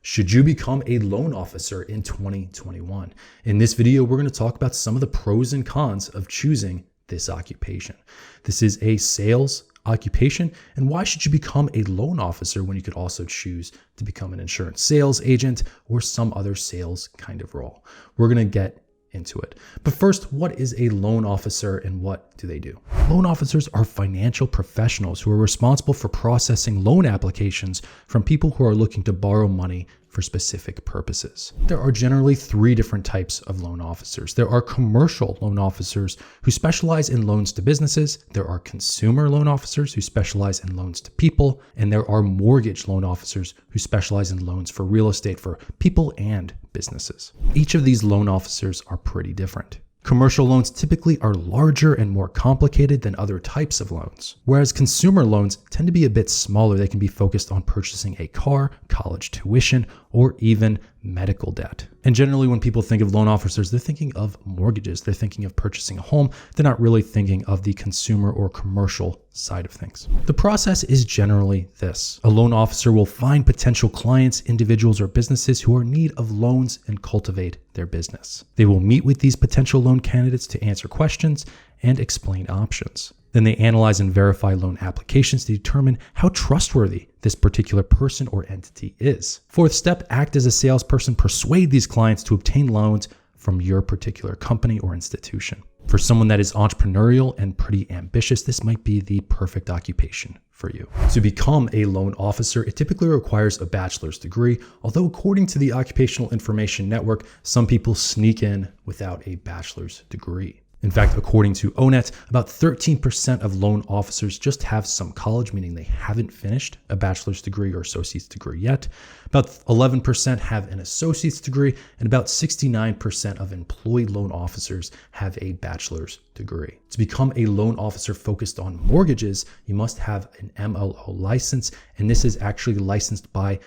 Should you become a loan officer in 2021? In this video, we're going to talk about some of the pros and cons of choosing this occupation. This is a sales occupation, and why should you become a loan officer when you could also choose to become an insurance sales agent or some other sales kind of role? We're going to get into it. But first, what is a loan officer and what do they do? Loan officers are financial professionals who are responsible for processing loan applications from people who are looking to borrow money for specific purposes. There are generally three different types of loan officers. There are commercial loan officers who specialize in loans to businesses. There are consumer loan officers who specialize in loans to people. And there are mortgage loan officers who specialize in loans for real estate for people and businesses. Each of these loan officers are pretty different. Commercial loans typically are larger and more complicated than other types of loans, whereas consumer loans tend to be a bit smaller. They can be focused on purchasing a car, college tuition, or even medical debt. And generally, when people think of loan officers, they're thinking of mortgages. They're thinking of purchasing a home. They're not really thinking of the consumer or commercial side of things. The process is generally this. A loan officer will find potential clients, individuals, or businesses who are in need of loans and cultivate their business. They will meet with these potential loan candidates to answer questions and explain options. Then they analyze and verify loan applications to determine how trustworthy this particular person or entity is. Fourth step, act as a salesperson, persuade these clients to obtain loans from your particular company or institution. For someone that is entrepreneurial and pretty ambitious, this might be the perfect occupation for you. To become a loan officer, it typically requires a bachelor's degree, although according to the Occupational Information Network, some people sneak in without a bachelor's degree. In fact, according to ONET, about 13% of loan officers just have some college, meaning they haven't finished a bachelor's degree or associate's degree yet. About 11% have an associate's degree, and about 69% of employed loan officers have a bachelor's degree. To become a loan officer focused on mortgages, you must have an MLO license, and this is actually licensed by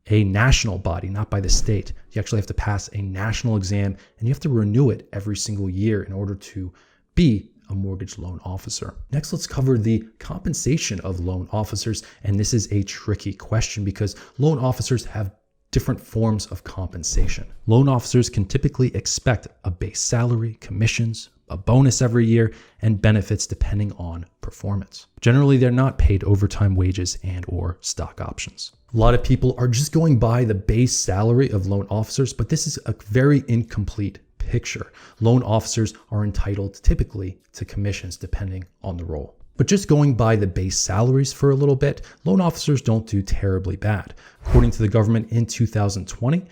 a national body, not by the state. You actually have to pass a national exam and you have to renew it every single year in order to be a mortgage loan officer. Next, let's cover the compensation of loan officers. And this is a tricky question because loan officers have different forms of compensation. Loan officers can typically expect a base salary, commissions, a bonus every year, and benefits depending on performance. Generally, they're not paid overtime wages and or stock options. A lot of people are just going by the base salary of loan officers, but this is a very incomplete picture. Loan officers are entitled typically to commissions depending on the role. But just going by the base salaries for a little bit, loan officers don't do terribly bad. According to the government in 2020,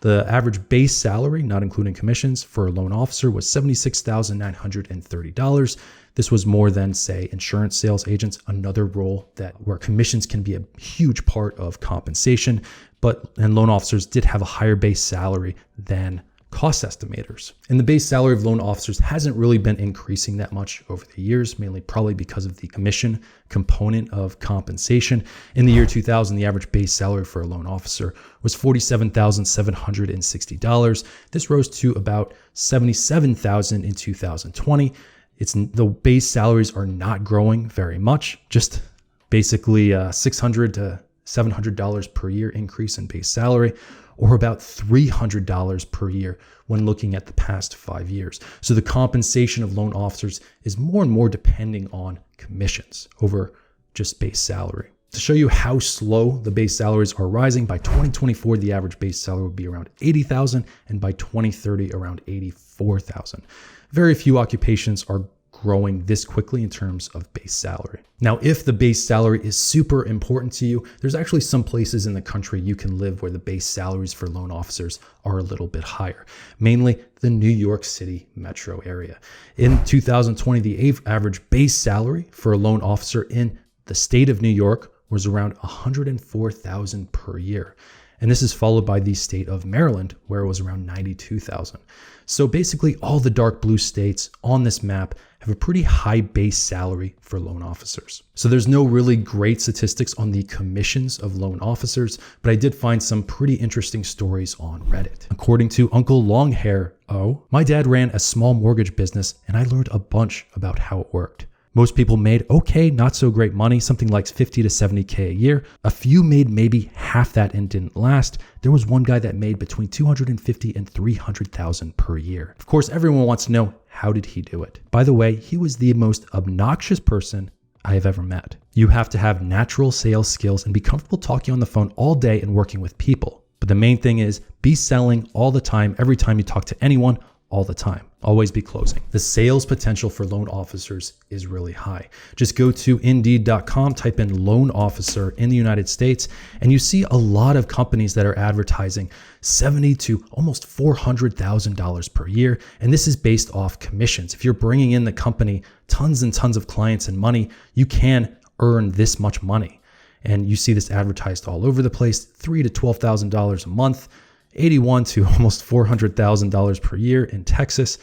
the average base salary, not including commissions, for a loan officer was $76,930. This was more than, say, insurance sales agents, another role where commissions can be a huge part of compensation, and loan officers did have a higher base salary than cost estimators. And the base salary of loan officers hasn't really been increasing that much over the years, mainly probably because of the commission component of compensation. In the year 2000, the average base salary for a loan officer was $47,760. This rose to about $77,000 in 2020. The base salaries are not growing very much, just basically $600 to $700 per year increase in base salary, or about $300 per year when looking at the past 5 years. So the compensation of loan officers is more and more depending on commissions over just base salary. To show you how slow the base salaries are rising, by 2024, the average base salary would be around $80,000, and by 2030, around $84,000. Very few occupations are growing this quickly in terms of base salary. Now, if the base salary is super important to you, there's actually some places in the country you can live where the base salaries for loan officers are a little bit higher, mainly the New York City metro area. In 2020, the average base salary for a loan officer in the state of New York was around $104,000 per year. And this is followed by the state of Maryland, where it was around $92,000. So basically all the dark blue states on this map have a pretty high base salary for loan officers. So there's no really great statistics on the commissions of loan officers, but I did find some pretty interesting stories on Reddit. According to Uncle Longhair O, my dad ran a small mortgage business and I learned a bunch about how it worked. Most people made okay, not so great money, something like 50 to 70K a year. A few made maybe half that and didn't last. There was one guy that made between 250 and 300,000 per year. Of course, everyone wants to know, how did he do it? By the way, he was the most obnoxious person I have ever met. You have to have natural sales skills and be comfortable talking on the phone all day and working with people. But the main thing is be selling all the time, every time you talk to anyone, all the time. Always be closing. The sales potential for loan officers is really high. Just go to Indeed.com, type in loan officer in the United States, and you see a lot of companies that are advertising $70,000 to almost $400,000 per year. And this is based off commissions. If you're bringing in the company tons and tons of clients and money, you can earn this much money. And you see this advertised all over the place, $3,000 to $12,000 a month. $81,000 to almost $400,000 per year in Texas.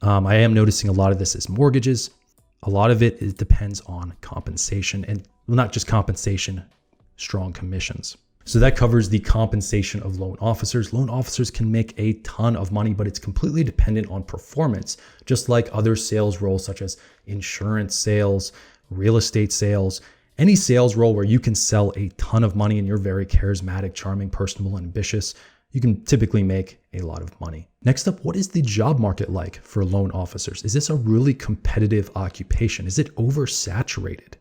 I am noticing a lot of this is mortgages. A lot of it depends on compensation, and not just compensation, strong commissions. So that covers the compensation of loan officers. Loan officers can make a ton of money, but it's completely dependent on performance, just like other sales roles such as insurance sales, real estate sales. Any sales role where you can sell a ton of money and you're very charismatic, charming, personable, and ambitious, you can typically make a lot of money. Next up, what is the job market like for loan officers? Is this a really competitive occupation? Is it oversaturated?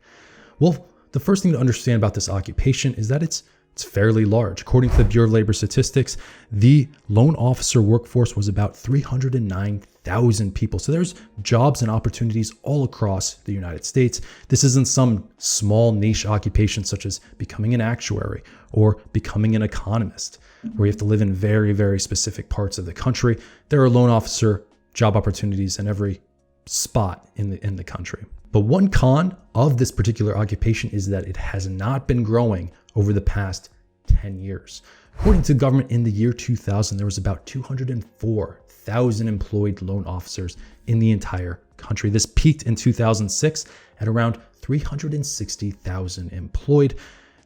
Well, the first thing to understand about this occupation is that it's fairly large. According to the Bureau of Labor Statistics, the loan officer workforce was about 309,000 people. So there's jobs and opportunities all across the United States. This isn't some small niche occupation such as becoming an actuary or becoming an economist, where you have to live in very, very specific parts of the country. There are loan officer job opportunities in every spot in the country. But one con of this particular occupation is that it has not been growing over the past 10 years. According to the government, in the year 2000, there was about 204,000 employed loan officers in the entire country. This peaked in 2006 at around 360,000 employed.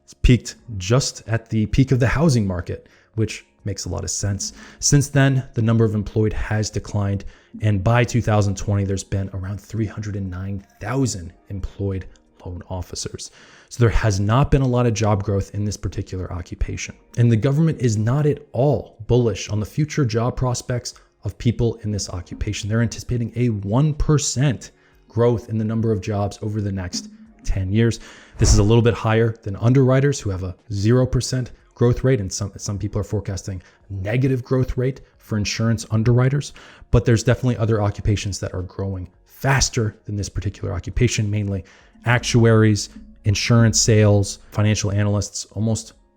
It's peaked just at the peak of the housing market, which makes a lot of sense. Since then, the number of employed has declined, and by 2020, there's been around 309,000 employed loan officers. So there has not been a lot of job growth in this particular occupation. And the government is not at all bullish on the future job prospects of people in this occupation. They're anticipating a 1% growth in the number of jobs over the next 10 years. This is a little bit higher than underwriters, who have a 0% growth rate, and some people are forecasting negative growth rate for insurance underwriters. But there's definitely other occupations that are growing faster than this particular occupation, mainly actuaries, insurance sales, financial analysts.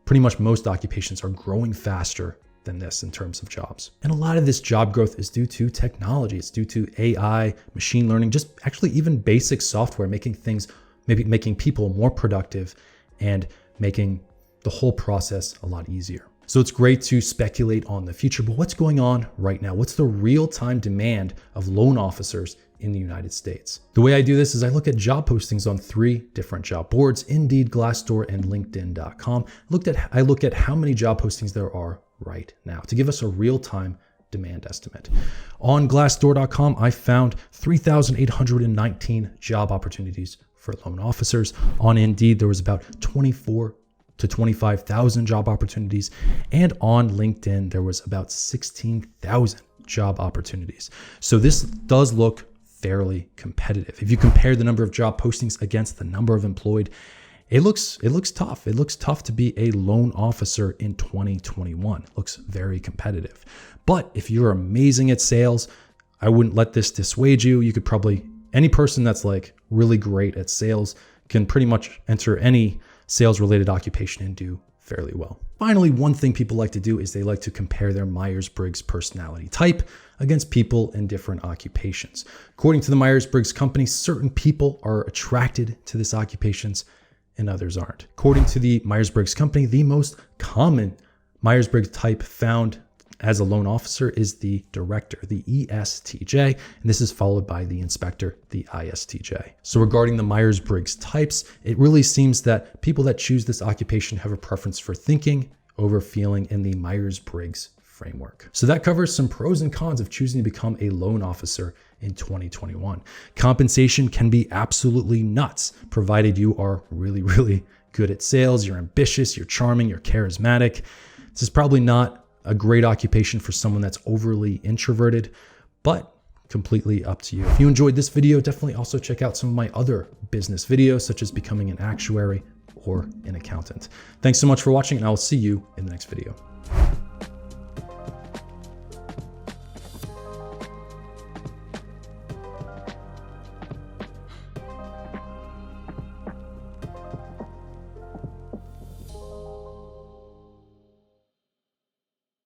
Pretty much most occupations are growing faster than this in terms of jobs. And a lot of this job growth is due to technology. It's due to AI, machine learning, just actually even basic software, making things, maybe making people more productive and making the whole process a lot easier. So it's great to speculate on the future, but what's going on right now? What's the real-time demand of loan officers in the United States? The way I do this is I look at job postings on 3 different job boards: Indeed, Glassdoor, and LinkedIn.com. I look at how many job postings there are right now to give us a real-time demand estimate. On Glassdoor.com, I found 3,819 job opportunities for loan officers. On Indeed, there was about 24 to 25,000 job opportunities. And on LinkedIn, there was about 16,000 job opportunities. So this does look fairly competitive. If you compare the number of job postings against the number of employed, it looks tough. It looks tough to be a loan officer in 2021. It looks very competitive. But if you're amazing at sales, I wouldn't let this dissuade you. You could probably, any person that's like really great at sales can pretty much enter any sales related occupation and do fairly well. Finally, one thing people like to do is they like to compare their Myers-Briggs personality type against people in different occupations. According to the Myers-Briggs company, certain people are attracted to this occupations and others aren't. According to the Myers-Briggs company, the most common Myers-Briggs type found as a loan officer is the director, the ESTJ, and this is followed by the inspector, the ISTJ. So regarding the Myers-Briggs types, it really seems that people that choose this occupation have a preference for thinking over feeling in the Myers-Briggs framework. So that covers some pros and cons of choosing to become a loan officer in 2021. Compensation can be absolutely nuts, provided you are really, really good at sales, you're ambitious, you're charming, you're charismatic. This is probably not a great occupation for someone that's overly introverted, but completely up to you. If you enjoyed this video, definitely also check out some of my other business videos, such as becoming an actuary or an accountant. Thanks so much for watching, and I will see you in the next video.